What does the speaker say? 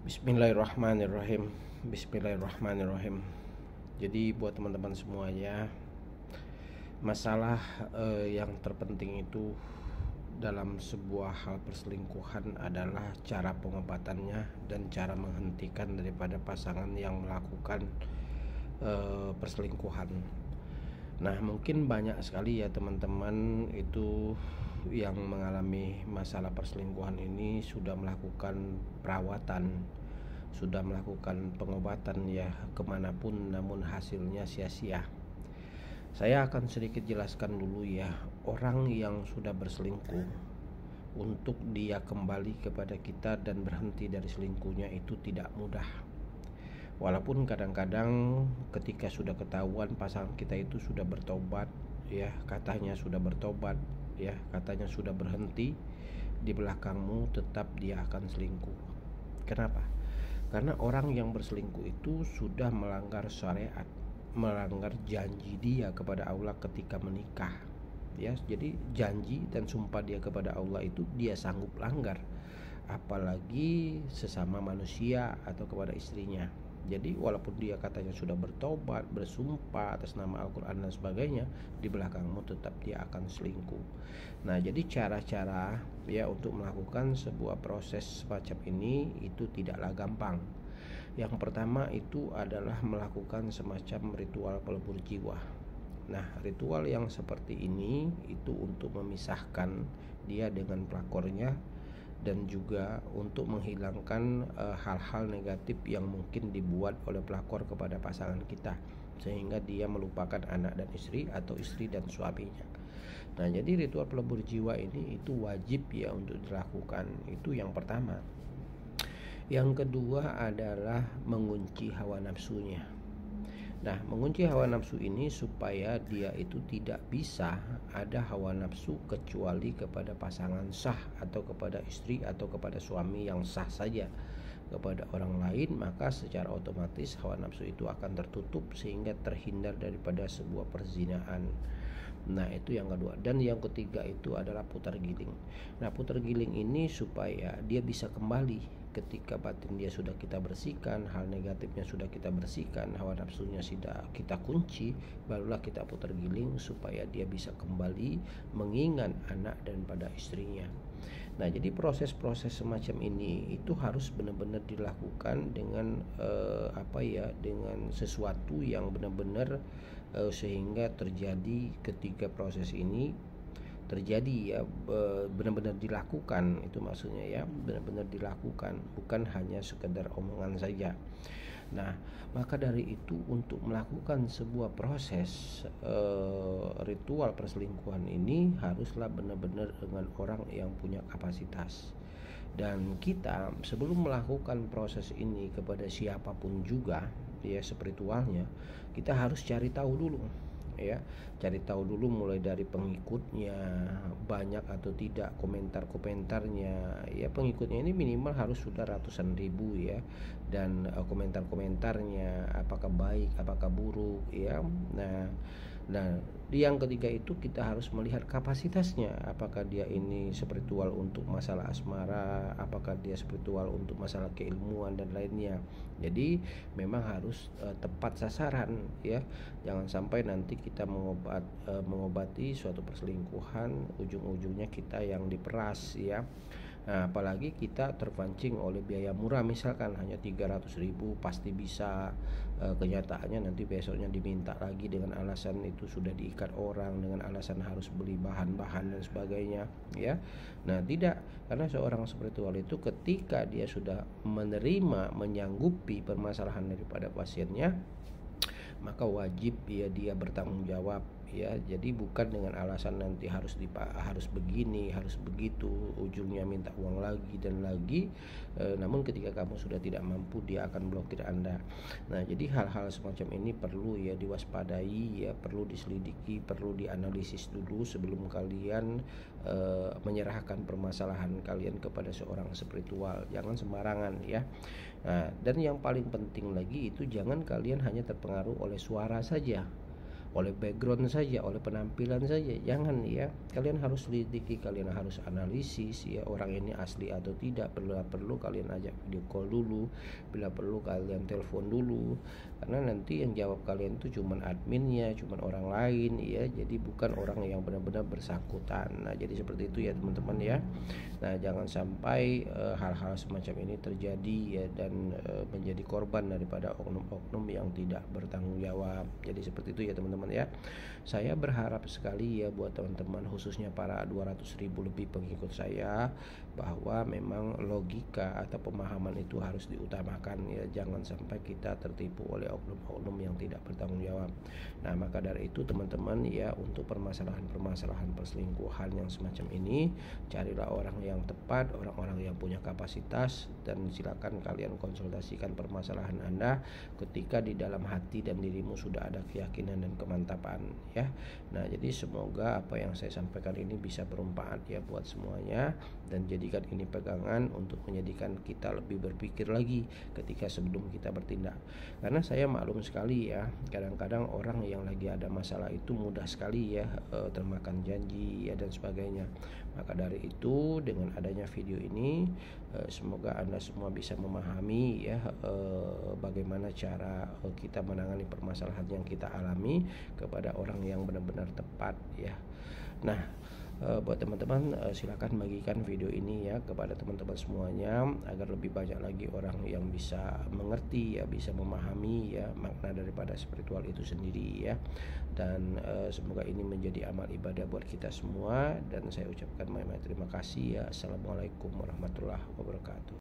Bismillahirrahmanirrahim. Bismillahirrahmanirrahim. Jadi buat teman-teman semuanya, masalah yang terpenting itu dalam sebuah hal perselingkuhan adalah cara pengobatannya dan cara menghentikan daripada pasangan yang melakukan perselingkuhan. Nah, mungkin banyak sekali ya teman-teman itu yang mengalami masalah perselingkuhan ini sudah melakukan perawatan, sudah melakukan pengobatan ya kemanapun, namun hasilnya sia-sia. Saya akan sedikit jelaskan dulu ya, orang yang sudah berselingkuh, untuk dia kembali kepada kita dan berhenti dari selingkuhnya itu tidak mudah. Walaupun kadang-kadang ketika sudah ketahuan pasangan kita itu sudah bertobat, ya katanya sudah bertobat, ya katanya sudah berhenti, di belakangmu tetap dia akan selingkuh. Kenapa? Karena orang yang berselingkuh itu sudah melanggar syariat, melanggar janji dia kepada Allah ketika menikah. Ya, jadi janji dan sumpah dia kepada Allah itu dia sanggup langgar, apalagi sesama manusia atau kepada istrinya. Jadi walaupun dia katanya sudah bertobat, bersumpah atas nama Al-Quran dan sebagainya, di belakangmu tetap dia akan selingkuh. Nah, jadi cara-cara ya untuk melakukan sebuah proses semacam ini itu tidaklah gampang. Yang pertama itu adalah melakukan semacam ritual pelebur jiwa. Nah, ritual yang seperti ini itu untuk memisahkan dia dengan pelakornya dan juga untuk menghilangkan hal-hal negatif yang mungkin dibuat oleh pelakor kepada pasangan kita, sehingga dia melupakan anak dan istri atau istri dan suaminya. Nah, jadi ritual pelebur jiwa ini itu wajib ya untuk dilakukan. Itu yang pertama. Yang kedua adalah mengunci hawa nafsunya. Nah, mengunci hawa nafsu ini supaya dia itu tidak bisa ada hawa nafsu kecuali kepada pasangan sah atau kepada istri atau kepada suami yang sah saja. Kepada orang lain maka secara otomatis hawa nafsu itu akan tertutup sehingga terhindar daripada sebuah perzinaan. Nah, itu yang kedua. Dan yang ketiga itu adalah putar giling. Nah, putar giling ini supaya dia bisa kembali ketika batin dia sudah kita bersihkan, hal negatifnya sudah kita bersihkan, hawa nafsunya sudah kita kunci, barulah kita putar giling supaya dia bisa kembali mengingat anak dan pada istrinya. Nah, jadi proses-proses semacam ini itu harus benar-benar dilakukan dengan dengan sesuatu yang benar-benar sehingga terjadi ketika proses ini terjadi ya benar-benar dilakukan, itu maksudnya ya benar-benar dilakukan, bukan hanya sekedar omongan saja. Nah, maka dari itu untuk melakukan sebuah proses ritual perselingkuhan ini haruslah benar-benar dengan orang yang punya kapasitas. Dan kita sebelum melakukan proses ini kepada siapapun juga ya spiritualnya, kita harus cari tahu dulu ya, cari tahu dulu mulai dari pengikutnya banyak atau tidak, komentarnya ya, pengikutnya ini minimal harus sudah ratusan ribu ya, dan komentarnya apakah baik apakah buruk ya. Nah, yang ketiga itu kita harus melihat kapasitasnya, apakah dia ini spiritual untuk masalah asmara, apakah dia spiritual untuk masalah keilmuan dan lainnya. Jadi memang harus tepat sasaran ya. Jangan sampai nanti kita mengobati suatu perselingkuhan ujung-ujungnya kita yang diperas ya. Nah, apalagi kita terpancing oleh biaya murah, misalkan hanya 300.000 pasti bisa, kenyataannya nanti besoknya diminta lagi dengan alasan itu sudah diikat orang, dengan alasan harus beli bahan-bahan dan sebagainya ya. Nah, tidak, karena seorang spiritual itu ketika dia sudah menerima, menyanggupi permasalahan daripada pasiennya, maka wajib ya dia bertanggung jawab ya. Jadi bukan dengan alasan nanti harus begini, harus begitu, ujungnya minta uang lagi dan lagi. Namun ketika kamu sudah tidak mampu, dia akan blokir Anda. Nah, jadi hal-hal semacam ini perlu ya diwaspadai ya, perlu diselidiki, perlu dianalisis dulu sebelum kalian menyerahkan permasalahan kalian kepada seorang spiritual. Jangan sembarangan ya. Nah, dan yang paling penting lagi itu jangan kalian hanya terpengaruh oleh suara saja. oleh background saja, oleh penampilan saja. Jangan ya, kalian harus selidiki, kalian harus analisis ya, orang ini asli atau tidak. Perlu kalian ajak video call dulu, bila perlu kalian telepon dulu, karena nanti yang jawab kalian itu cuman adminnya, cuman orang lain ya, jadi bukan orang yang benar-benar bersangkutan. Nah jadi seperti itu ya teman-teman ya. Nah jangan sampai hal-hal semacam ini terjadi ya, dan menjadi korban daripada oknum-oknum yang tidak bertanggung jawab. Jadi seperti itu ya teman-teman ya. Saya berharap sekali ya buat teman-teman, khususnya para 200.000 lebih pengikut saya, bahwa memang logika atau pemahaman itu harus diutamakan ya. Jangan sampai kita tertipu oleh oknum-oknum yang tidak bertanggung jawab. Nah maka dari itu teman-teman ya, untuk permasalahan perselingkuhan yang semacam ini, carilah orang yang tepat, orang-orang yang punya kapasitas, dan silakan kalian konsultasikan permasalahan Anda ketika di dalam hati dan dirimu sudah ada keyakinan dan kemantapan ya. Nah jadi semoga apa yang saya sampaikan ini bisa bermanfaat ya buat semuanya, dan jadikan ini pegangan untuk menjadikan kita lebih berpikir lagi ketika sebelum kita bertindak. Karena saya maklum sekali ya, kadang-kadang orang yang lagi ada masalah itu mudah sekali ya termakan janji ya dan sebagainya. Maka dari itu dengan adanya video ini, semoga Anda semua bisa memahami ya bagaimana cara kita menangani permasalahan yang kita alami kepada orang yang benar-benar tepat ya. Nah buat teman-teman, silakan bagikan video ini ya kepada teman-teman semuanya, agar lebih banyak lagi orang yang bisa mengerti ya, bisa memahami ya makna daripada spiritual itu sendiri ya. Dan semoga ini menjadi amal ibadah buat kita semua, dan saya ucapkan banyak terima kasih ya. Assalamualaikum warahmatullahi wabarakatuh.